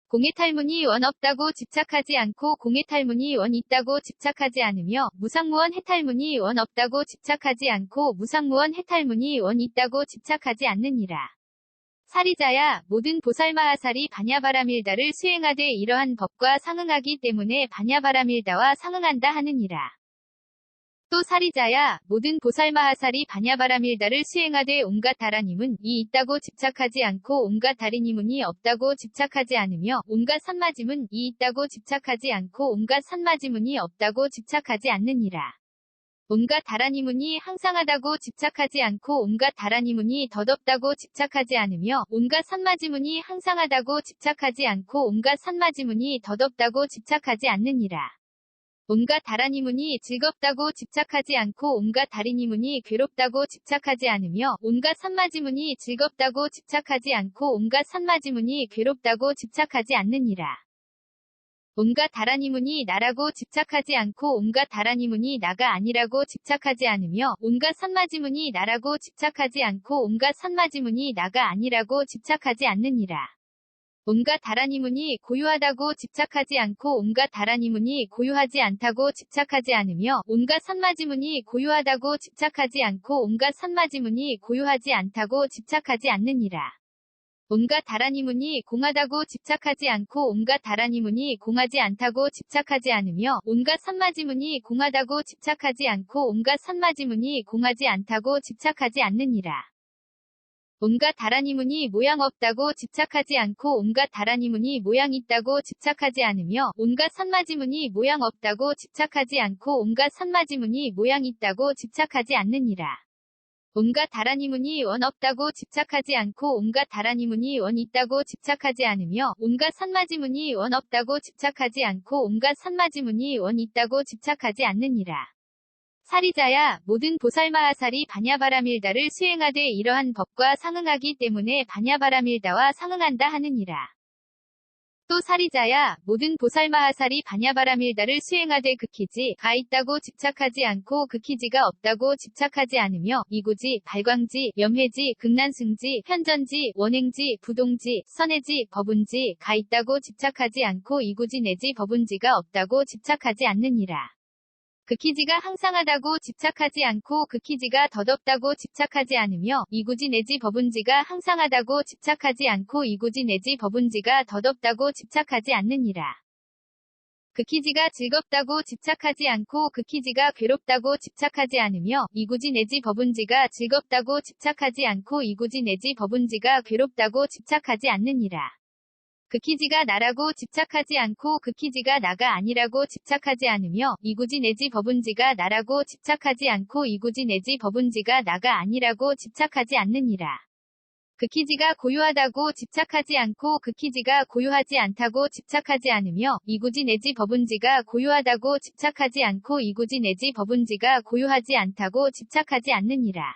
공해탈문이 원 없다고 집착하지 않고 공해탈문이 원 있다고 집착하지 않으며 무상무원 해탈문이 원 없다고 집착하지 않고 무상무원 해탈문이 원 있다고 집착하지 않느니라. 사리자야 모든 보살마하살이 반야바라밀다를 수행하되 이러한 법과 상응하기 때문에 반야바라밀다와 상응한다 하느니라. 또 사리자야 모든 보살마하살이 반야바라밀다를 수행하되 온갖 다라니문이 있다고 집착하지 않고 온갖 다리니문이 없다고 집착하지 않으며 온갖 산마지문이 있다고 집착하지 않고 온갖 산마지문이 없다고 집착하지 않느니라. 온갖 다라니문이 항상하다고 집착하지 않고 온갖 다라니문이 덧없다고 집착하지 않으며 온갖 산마지문이 항상하다고 집착하지 않고 온갖 산마지문이 덧없다고 집착하지 않느니라. 온갖 다라니문이 즐겁다고 집착하지 않고 온갖 다리니문이 괴롭다고 집착하지 않으며 온갖 산마지문이 즐겁다고 집착하지 않고 온갖 산마지문이 괴롭다고 집착하지 않느니라. 온갖 다라니문이 나라고 집착하지 않고 온갖 다라니문이 나가 아니라고 집착하지 않으며 온갖 산마지문이 나라고 집착하지 않고 온갖 산마지문이 나가 아니라고 집착하지 않느니라. 온갖 다라니문이 고유하다고 집착하지 않고 온갖 다라니문이 고유하지 않다고 집착하지 않으며 온갖 산마지문이 고유하다고 집착하지 않고 온갖 산마지문이 고유하지 않다고 집착하지 않느니라. 온갖 다라니문이 공하다고 집착하지 않고 온갖 다라니문이 공하지 않다고 집착하지 않으며 온갖 산마지문이 공하다고 집착하지 않고 온갖 산마지문이 공하지 않다고 집착하지 않느니라. 온갖 다라니문이 모양 없다고 집착하지 않고 온갖 다라니문이 모양 있다고 집착하지 않으며 온갖 산마지문이 모양 없다고 집착하지 않고 온갖 산마지문이 모양 있다고 집착하지 않느니라. 온갖 다라니문이 원 없다고 집착하지 않고 온갖 다라니문이 원 있다고 집착하지 않으며 온갖 산마지문이 원 없다고 집착하지 않고 온갖 산마지문이 원 있다고 집착하지 않느니라. 사리자야 모든 보살마하살이 바냐바라밀다를 수행하되 이러한 법과 상응하기 때문에 바냐바라밀다와 상응한다 하느니라. 또 사리자야 모든 보살마하살이 바냐바라밀다를 수행하되 극희지가 있다고 집착하지 않고 극희지가 없다고 집착하지 않으며 이구지, 발광지, 염회지, 극난승지, 현전지, 원행지, 부동지, 선해지, 법운지가 있다고 집착하지 않고 이구지 내지 법운지가 없다고 집착하지 않느니라. 극희지가 항상하다고 집착하지 않고 극희지가 덧없다고 집착하지 않으며 이구지 내지 법운지가 항상하다고 집착하지 않고 이구지 내지 법운지가 덧없다고 집착하지 않느니라. 극희지가 즐겁다고 집착하지 않고 극희지가 괴롭다고 집착하지 않으며 이구지 내지 법운지가 즐겁다고 집착하지 않고 이구지 내지 법운지가 괴롭다고 집착하지 않느니라. 극희지가 나라고 집착하지 않고 극희지가 나가 아니라고 집착하지 않으며 이구지 내지 법운지가 나라고 집착하지 않고 이구지 내지 법운지가 나가 아니라고 집착하지 않느니라. 극희지가 고유하다고 집착하지 않고 극희지가 고유하지 않다고 집착하지 않으며 이구지 내지 법운지가 고유하다고 집착하지 않고 이구지 내지 법운지가 고유하지 않다고 집착하지 않느니라.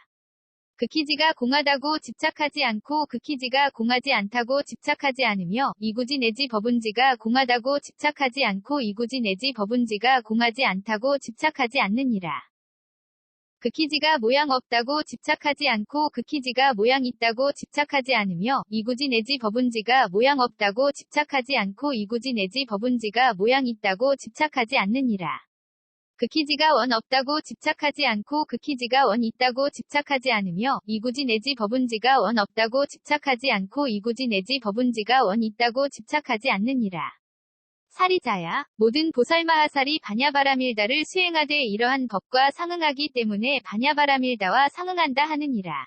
극희지가 공하다고 집착하지 않고 극희지가 공하지 않다고 집착하지 않으며 이구지 내지 법운지가 공하다고 집착하지 않고 이구지 내지 법운지가 공하지 않다고 집착하지 않느니라. 극희지가 모양 없다고 집착하지 않고 극희지가 모양 있다고 집착하지 않으며 이구지 내지 법운지가 모양 없다고 집착하지 않고 이구지 내지 법운지가 모양 있다고 집착하지 않느니라. 극희지가 원 없다고 집착하지 않고 극희지가 원 있다고 집착하지 않으며 이구지 내지 법운지가 원 없다고 집착하지 않고 이구지 내지 법운지가 원 있다고 집착하지 않느니라. 사리자야 모든 보살마하살이 바냐바라밀다를 수행하되 이러한 법과 상응하기 때문에 바냐바라밀다와 상응한다 하느니라.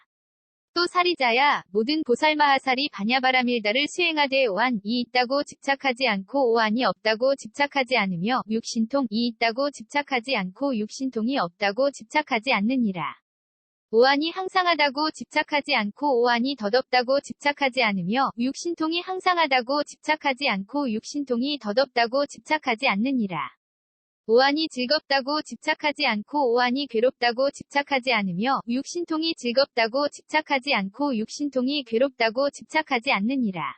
또 사리자야 모든 보살마하살이 바냐바라밀다를 수행하되 오한이 있다고 집착하지 않고 오한이 없다고 집착하지 않으며 육신통이 있다고 집착하지 않고 육신통이 없다고 집착하지 않느니라. 오한이 항상하다고 집착하지 않고 오한이 덧없다고 집착하지 않으며 육신통이 항상하다고 집착하지 않고 육신통이 덧없다고 집착하지 않느니라. 오한이 즐겁다고 집착하지 않고 오한이 괴롭다고 집착하지 않으며 육신통이 즐겁다고 집착하지 않고 육신통이 괴롭다고 집착하지 않느니라.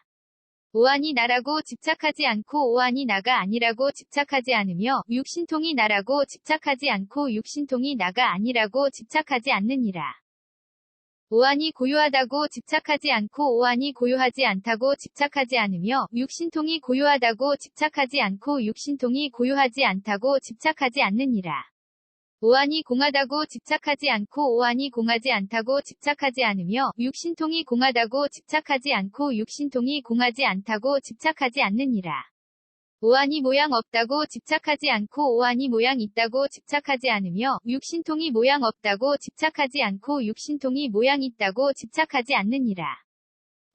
오한이 나라고 집착하지 않고 오한이 나가 아니라고 집착하지 않으며 육신통이 나라고 집착하지 않고 육신통이 나가 아니라고 집착하지 않느니라. 오한이 고유하다고 집착하지 않고 오한이 고유하지 않다고 집착하지 않으며 육신통이 고유하다고 집착하지 않고 육신통이 고유하지 않다고 집착하지 않느니라. 오한이 공하다고 집착하지 않고 오한이 공하지 않다고 집착하지 않으며 육신통이 공하다고 집착하지 않고 육신통이 공하지 않다고 집착하지 않느니라. 오한이 모양 없다고 집착하지 않고 오한이 모양 있다고 집착하지 않으며 육신통이 모양 없다고 집착하지 않고 육신통이 모양 있다고 집착하지 않느니라.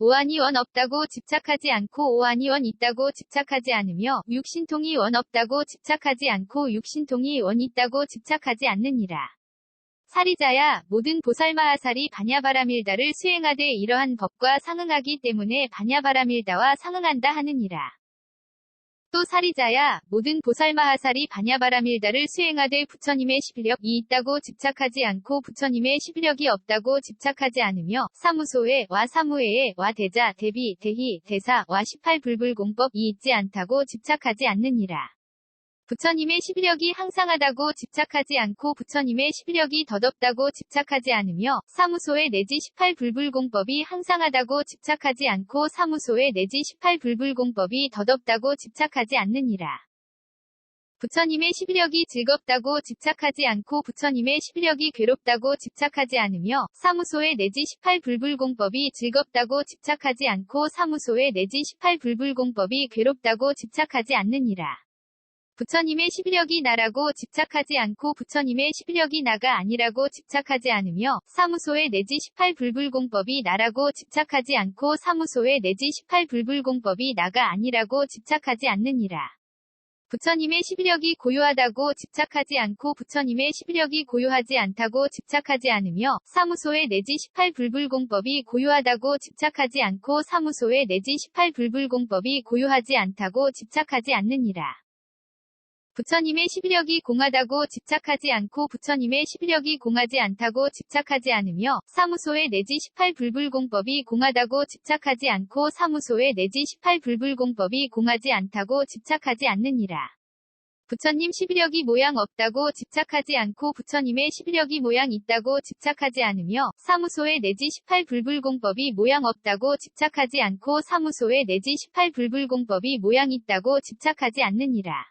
오한이 원 없다고 집착하지 않고 오한이 원 있다고 집착하지 않으며 육신통이 원 없다고 집착하지 않고 육신통이 원 있다고 집착하지 않느니라. 사리자야 모든 보살마하살이 바냐바라밀다를 수행하되 이러한 법과 상응하기 때문에 바냐바라밀다와 상응한다 하느니라. 또 사리자야 모든 보살마하살이 반야바라밀다를 수행하되 부처님의 십력이 있다고 집착하지 않고 부처님의 십력이 없다고 집착하지 않으며 사무소에 와 사무에에 와 대자 대비 대희 대사 와 18불불공법이 있지 않다고 집착하지 않느니라. 부처님의 십력이 항상하다고 집착하지 않고 부처님의 십력이 덧없다고 집착하지 않으며 사무소에 내지 18불불공법이 항상하다고 집착하지 않고 사무소에 내지 18불불공법이 덧없다고 집착하지 않느니라. 부처님의 십력이 즐겁다고 집착하지 않고 부처님의 십력이 괴롭다고 집착하지 않으며 사무소에 내지 18불불공법이 즐겁다고 집착하지 않고 사무소에 내지 18불불공법이 괴롭다고 집착하지 않느니라. 부처님의 십력이 나라고 집착하지 않고 부처님의 십력이 나가 아니라고 집착하지 않으며 사무소에 내지 18불불공법이 나라고 집착하지 않고 사무소에 내지 18불불공법이 나가 아니라고 집착하지 않느니라. 부처님의 십력이 고요하다고 집착하지 않고 부처님의 십력이 고요하지 않다고 집착하지 않으며 사무소에 내지 18불불공법이 고요하다고 집착하지 않고 사무소에 내지 18불불공법이 고요하지 않다고 집착하지 않느니라. 부처님의 십력이 공하다고 집착하지 않고 부처님의 십력이 공하지 않다고 집착하지 않으며 사무소에 내지 18불불공법이 공하다고 집착하지 않고 사무소에 내지 18불불공법이 공하지 않다고 집착하지 않느니라. 부처님 십력이 모양 없다고 집착하지 않고 부처님의 십력이 모양 있다고 집착하지 않으며 사무소에 내지 18불불공법이 모양 없다고 집착하지 않고 사무소에 내지 18불불공법이 모양 있다고 집착하지 않느니라.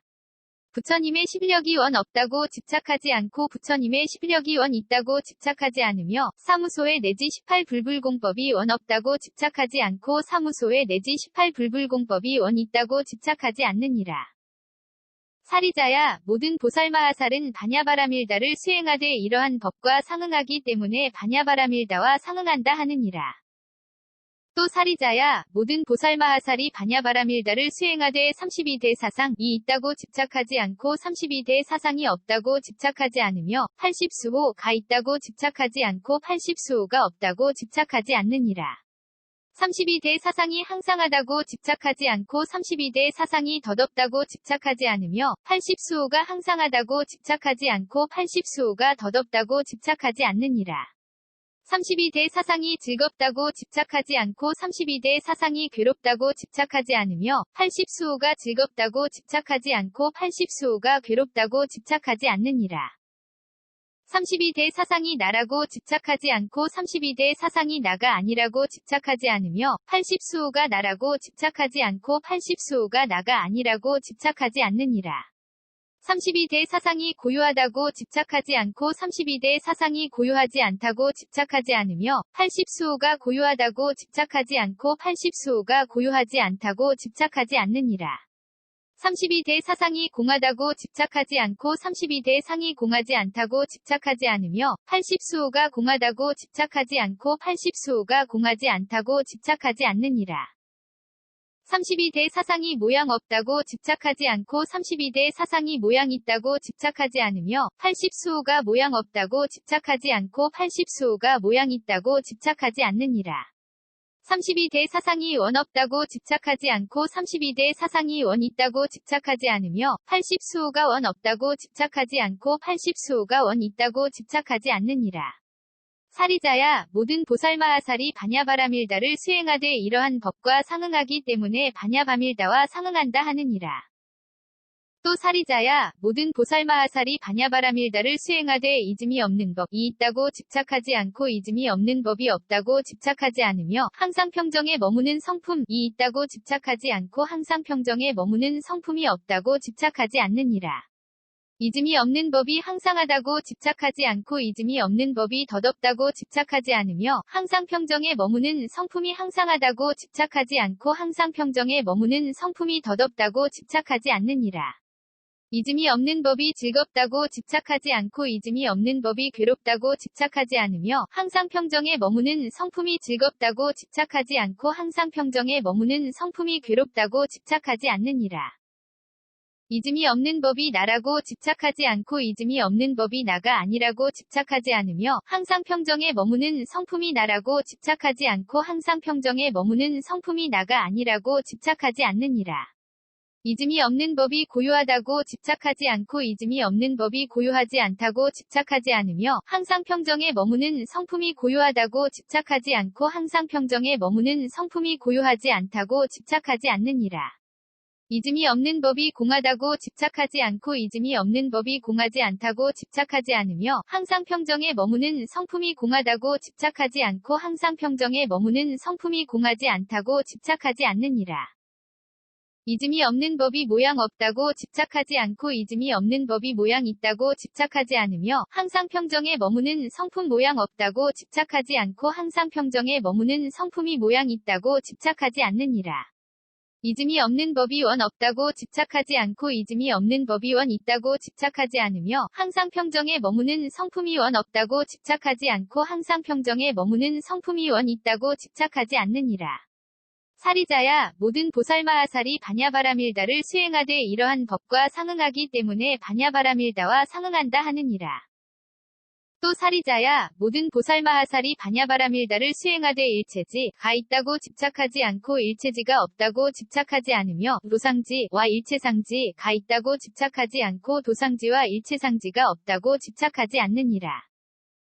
부처님의 십력이 원 없다고 집착하지 않고 부처님의 십력이 원 있다고 집착하지 않으며 사무소에 내지 18불불공법이 원 없다고 집착하지 않고 사무소에 내지 18불불공법이 원 있다고 집착하지 않느니라. 사리자야 모든 보살마하살은 반야바라밀다를 수행하되 이러한 법과 상응하기 때문에 반야바라밀다와 상응한다 하느니라. 또 사리자야 모든 보살마하살이 반야바라밀다를 수행하되 32대 사상이 있다고 집착하지 않고 32대 사상이 없다고 집착하지 않으며 80수호가 있다고 집착하지 않고 80수호가 없다고 집착하지 않느니라. 32대 사상이 항상하다고 집착하지 않고 32대 사상이 덧없다고 집착하지 않으며 80수호가 항상하다고 집착하지 않고 80수호가 덧없다고 집착하지 않느니라. 32대 사상이 즐겁다고 집착하지 않고 32대 사상이 괴롭다고 집착하지 않으며 80수호가 즐겁다고 집착하지 않고 80수호가 괴롭다고 집착하지 않느니라. 32대 사상이 나라고 집착하지 않고 32대 사상이 나가 아니라고 집착하지 않으며 80수호가 나라고 집착하지 않고 80수호가 나가 아니라고 집착하지 않느니라. 32대 사상이 고요하다고 집착하지 않고 32대 사상이 고요하지 않다고 집착하지 않으며 80수호가 고요하다고 집착하지 않고 80수호가 고요하지 않다고 집착하지 않느니라. 32대 사상이 공하다고 집착하지 않고 32대 상이 공하지 않다고 집착하지 않으며 80수호가 공하다고 집착하지 않고 80수호가 공하지 않다고 집착하지 않느니라. 32대 사상이 모양 없다고 집착하지 않고 32대 사상이 모양 있다고 집착하지 않으며 80수호가 모양 없다고 집착하지 않고 80수호가 모양 있다고 집착하지 않느니라. 32대 사상이 원 없다고 집착하지 않고 32대 사상이 원 있다고 집착하지 않으며 80수호가 원 없다고 집착하지 않고 80수호가 원 있다고 집착하지 않느니라. 사리자야 모든 보살마하살이 반야바라밀다를 수행하되 이러한 법과 상응하기 때문에 반야바밀다와 상응한다 하느니라. 또 사리자야 모든 보살마하살이 반야바라밀다를 수행하되 이즘이 없는 법이 있다고 집착하지 않고 이즘이 없는 법이 없다고 집착하지 않으며 항상 평정에 머무는 성품이 있다고 집착하지 않고 항상 평정에 머무는 성품이 없다고 집착하지 않느니라. 이즘이 없는 법이 항상하다고 집착하지 않고 이즘이 없는 법이 덧없다고 집착하지 않으며 항상 평정에 머무는 성품이 항상하다고 집착하지 않고 항상 평정에 머무는 성품이 덧없다고 집착하지 않느니라. 이즘이 없는 법이 즐겁다고 집착하지 않고 이즘이 없는 법이 괴롭다고 집착하지 않으며 항상 평정에 머무는 성품이 즐겁다고 집착하지 않고 항상 평정에 머무는 성품이 괴롭다고 집착하지 않느니라. 이즘이 없는 법이 나라고 집착하지 않고 이즘이 없는 법이 나가 아니라고 집착하지 않으며 항상 평정에 머무는 성품이 나라고 집착하지 않고 항상 평정에 머무는 성품이 나가 아니라고 집착하지 않느니라. 이즘이 없는 법이 고요하다고 집착하지 않고 이즘이 없는 법이 고요하지 않다고 집착하지 않으며 항상 평정에 머무는 성품이 고요하다고 집착하지 않고 항상 평정에 머무는 성품이 고요하지 않다고 집착하지 않느니라. 이즘이 없는 법이 공하다고 집착하지 않고 이즘이 없는 법이 공하지 않다고 집착하지 않으며 항상 평정에 머무는 성품이 공하다고 집착하지 않고 항상 평정에 머무는 성품이 공하지 않다고 집착하지 않느니라. 이즘이 없는 법이 모양 없다고 집착하지 않고 이즘이 없는 법이 모양 있다고 집착하지 않으며 항상 평정에 머무는 성품 모양 없다고 집착하지 않고 항상 평정에 머무는 성품이 모양 있다고 집착하지 않느니라. 이즘이 없는 법이 원 없다고 집착하지 않고 이즘이 없는 법이 원 있다고 집착하지 않으며 항상 평정에 머무는 성품이 원 없다고 집착하지 않고 항상 평정에 머무는 성품이 원 있다고 집착하지 않느니라. 사리자야 모든 보살마하살이 반야바라밀다를 수행하되 이러한 법과 상응하기 때문에 반야바라밀다와 상응한다 하느니라. 또 사리자야 모든 보살마하살이 반야바라밀다를 수행하되 일체지가 있다고 집착하지 않고 일체지가 없다고 집착하지 않으며 도상지와 일체상지가 있다고 집착하지 않고 도상지와 일체상지가 없다고 집착하지 않느니라.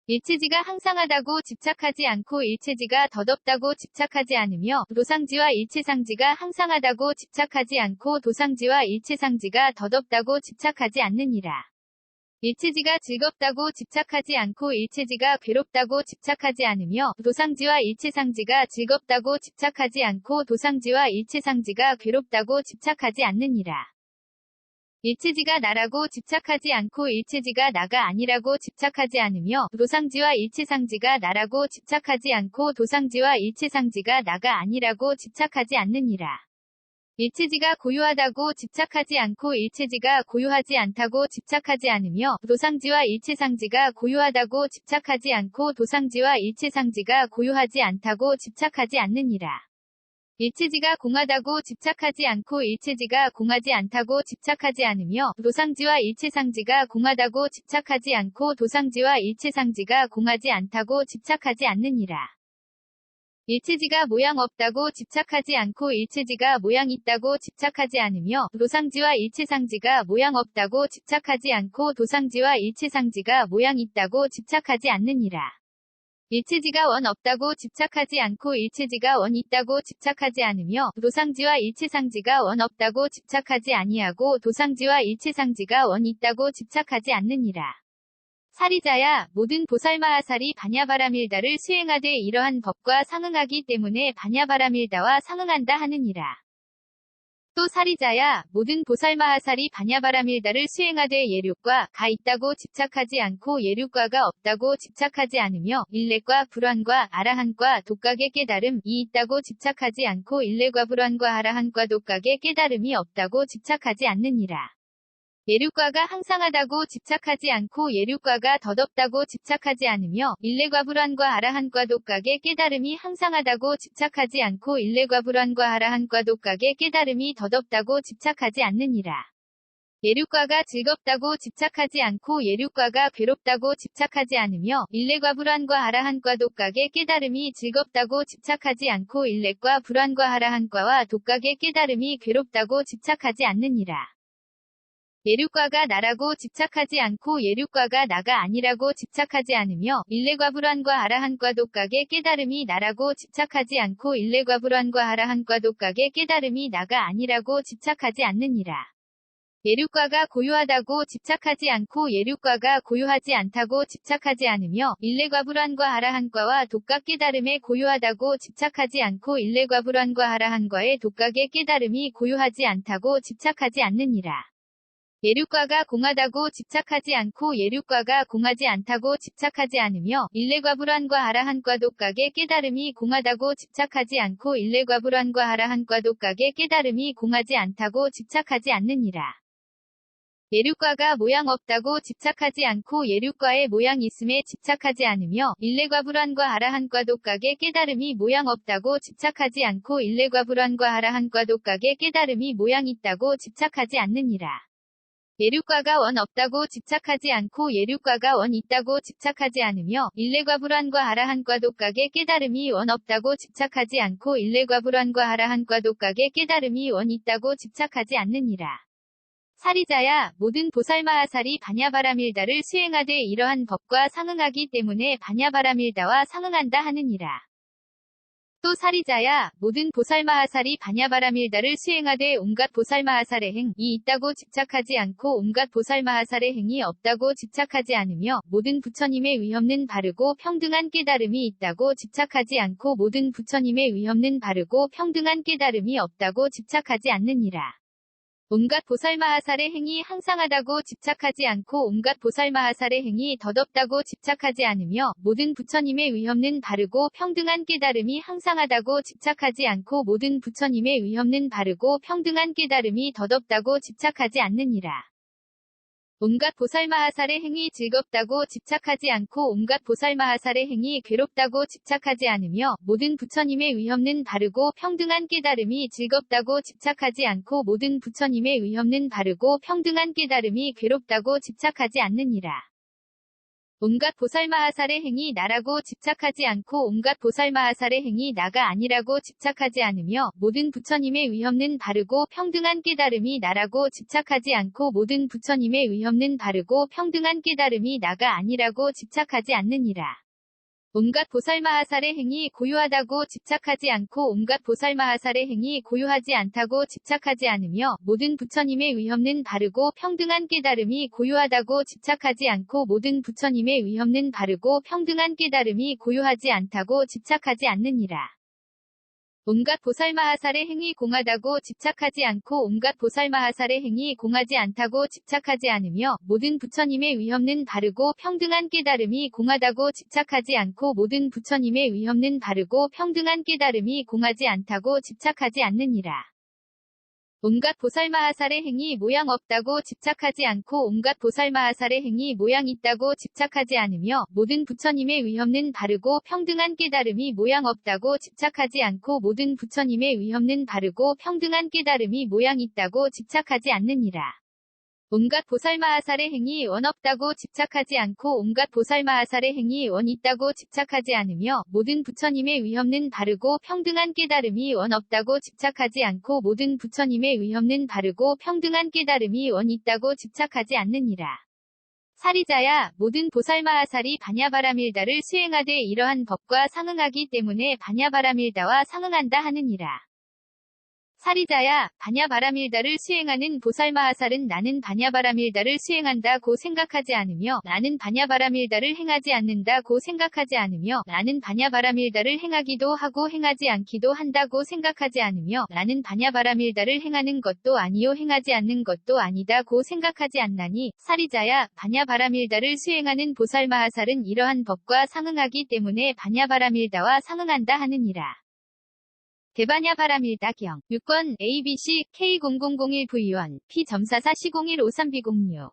일체지가 항상하다고 집착하지 않고 일체지가 덧없다고 집착하지 않으며 도상지와 일체상지가 항상하다고 집착하지 않고 도상지와 일체상지가 덧없다고 집착하지 않느니라. 일체지가 즐겁다고 집착하지 않고 일체지가 괴롭다고 집착하지 않으며 도상지와 일체상지가 즐겁다고 집착하지 않고 도상지와 일체상지가 괴롭다고 집착하지 않느니라. 일체지가 나라고 집착하지 않고 일체지가 나가 아니라고 집착하지 않으며 도상지와 일체상지가 나라고 집착하지 않고 도상지와 일체상지가 나가 아니라고 집착하지 않느니라. 일체지가 고요하다고 집착하지 않고 일체지가 고요하지 않다고 집착하지 않으며 도상지와 일체상지가 고요하다고 집착하지 않고 도상지와 일체상지가 고요하지 않다고 집착하지 않느니라. 일체지가 공하다고 집착하지 않고 일체지가 공하지 않다고 집착하지 않으며 도상지와 일체상지가 공하다고 집착하지 않고 도상지와 일체상지가 공하지 않다고 집착하지 않느니라. 일체지가 모양 없다고 집착하지 않고 일체지가 모양 있다고 집착하지 않으며 도상지와 일체상지가 모양 없다고 집착하지 않고 도상지와 일체상지가 모양 있다고 집착하지 않느니라. 일체지가 원 없다고 집착하지 않고 일체지가 원 있다고 집착하지 않으며 도상지와 일체상지가 원 없다고 집착하지 아니하고 도상지와 일체상지가 원 있다고 집착하지 않느니라. 사리자야 모든 보살마하살이 반야바라밀다를 수행하되 이러한 법과 상응하기 때문에 반야바라밀다와 상응한다 하느니라. 또 사리자야 모든 보살마하살이 반야바라밀다를 수행하되 예륙과가 있다고 집착하지 않고 예륙과가 없다고 집착하지 않으며 일례과 불환과 아라한과 독각의 깨달음이 있다고 집착하지 않고 일례과 불환과 아라한과 독각의 깨달음이 없다고 집착하지 않느니라. 예륙과가 항상하다고 집착하지 않고 예륙과가 덧없다고 집착하지 않으며 일례과 불환과 아라한과 독각의 깨달음이 항상하다고 집착하지 않고 일례과 불환과 아라한과 독각의 깨달음이 덧없다고 집착하지 않느니라. 예륙과가 즐겁다고 집착하지 않고 예륙과가 괴롭다고 집착하지 않으며 일례과 불환과 아라한과 독각의 깨달음이 즐겁다고 집착하지 않고 일례과 불환과 아라한과와 독각의 깨달음이 괴롭다고 집착하지 않느니라. 예륙과가 나라고 집착하지 않고 예륙과가 나가 아니라고 집착하지 않으며 일례과 불환과 아라한과 독각의 깨달음이 나라고 집착하지 않고 일례과 불환과 아라한과 독각의 깨달음이 나가 아니라고 집착하지 않느니라. 예륙과가 고요하다고 집착하지 않고 예륙과가 고요하지 않다고 집착하지 않으며 일례과 불환과 아라한과와 독각 깨달음에 고요하다고 집착하지 않고 일례과 불환과 아라한과의 독각의 깨달음이 고요하지 않다고 집착하지 않느니라. 예륙과가 공하다고 집착하지 않고 예륙과가 공하지 않다고 집착하지 않으며 일례과 불환과 아라한과 독각의 깨달음이 공하다고 집착하지 않고 일례과 불환과 아라한과 독각의 깨달음이 공하지 않다고 집착하지 않느니라. 예륙과가 모양 없다고 집착하지 않고 예륙과의 모양 있음에 집착하지 않으며 일례과 불환과 아라한과 독각의 깨달음이 모양 없다고 집착하지 않고 일례과 불환과 아라한과 독각의 깨달음이 모양 있다고 집착하지 않느니라. 예류과가 원 없다고 집착하지 않고 예류과가 원 있다고 집착하지 않으며 일례과불환과 아라한과 독각의 깨달음이 원 없다고 집착하지 않고 일례과불환과 아라한과 독각의 깨달음이 원 있다고 집착하지 않느니라. 사리자야, 모든 보살마하살이 바냐바라밀다를 수행하되 이러한 법과 상응하기 때문에 바냐바라밀다와 상응한다 하느니라. 또 사리자야, 모든 보살마하살이 바냐바라밀다를 수행하되 온갖 보살마하살의 행이 있다고 집착하지 않고 온갖 보살마하살의 행이 없다고 집착하지 않으며 모든 부처님의 위없는 바르고 평등한 깨달음이 있다고 집착하지 않고 모든 부처님의 위없는 바르고 평등한 깨달음이 없다고 집착하지 않느니라. 온갖 보살마하살의 행이 항상하다고 집착하지 않고 온갖 보살마하살의 행이 덧없다고 집착하지 않으며 모든 부처님의 위없는 바르고 평등한 깨달음이 항상하다고 집착하지 않고 모든 부처님의 위없는 바르고 평등한 깨달음이 덧없다고 집착하지 않느니라. 온갖 보살마하살의 행이 즐겁다고 집착하지 않고 온갖 보살마하살의 행이 괴롭다고 집착하지 않으며 모든 부처님의 위없는 바르고 평등한 깨달음이 즐겁다고 집착하지 않고 모든 부처님의 위없는 바르고 평등한 깨달음이 괴롭다고 집착하지 않느니라. 온갖 보살마하살의 행이 나라고 집착하지 않고 온갖 보살마하살의 행이 나가 아니라고 집착하지 않으며 모든 부처님의 위없는 바르고 평등한 깨달음이 나라고 집착하지 않고 모든 부처님의 위없는 바르고 평등한 깨달음이 나가 아니라고 집착하지 않느니라. 온갖 보살마하살의 행이 고유하다고 집착하지 않고 온갖 보살마하살의 행이 고유하지 않다고 집착하지 않으며 모든 부처님의 위없는 바르고 평등한 깨달음이 고유하다고 집착하지 않고 모든 부처님의 위없는 바르고 평등한 깨달음이 고유하지 않다고 집착하지 않느니라. 온갖 보살마하살의 행이 공하다고 집착하지 않고 온갖 보살마하살의 행이 공하지 않다고 집착하지 않으며 모든 부처님의 위없는 바르고 평등한 깨달음이 공하다고 집착하지 않고 모든 부처님의 위없는 바르고 평등한 깨달음이 공하지 않다고 집착하지 않느니라. 온갖 보살마하살의 행이 모양 없다고 집착하지 않고 온갖 보살마하살의 행이 모양 있다고 집착하지 않으며 모든 부처님의 위없는 바르고 평등한 깨달음이 모양 없다고 집착하지 않고 모든 부처님의 위없는 바르고 평등한 깨달음이 모양 있다고 집착하지 않느니라. 온갖 보살마하살의 행이 원 없다고 집착하지 않고 온갖 보살마하살의 행이 원 있다고 집착하지 않으며 모든 부처님의 위없는 바르고 평등한 깨달음이 원 없다고 집착하지 않고 모든 부처님의 위없는 바르고 평등한 깨달음이 원 있다고 집착하지 않느니라. 사리자야, 모든 보살마하살이 바냐바라밀다를 수행하되 이러한 법과 상응하기 때문에 바냐바라밀다와 상응한다 하느니라. 사리자야, 바냐바라밀다를 수행하는 보살마하살은 나는 바냐바라밀다를 수행한다고 생각하지 않으며 나는 바냐바라밀다를 행하지 않는다고 생각하지 않으며 나는 바냐바라밀다를 행하기도 하고 행하지 않기도 한다고 생각하지 않으며 나는 바냐바라밀다를 행하는 것도 아니요 행하지 않는 것도 아니다고 생각하지 않나니 사리자야, 바냐바라밀다를 수행하는 보살마하살은 이러한 법과 상응하기 때문에 바냐바라밀다와 상응한다 하느니라. 대바냐바라밀다경 6권 ABC K0001V1 P.44C0153B06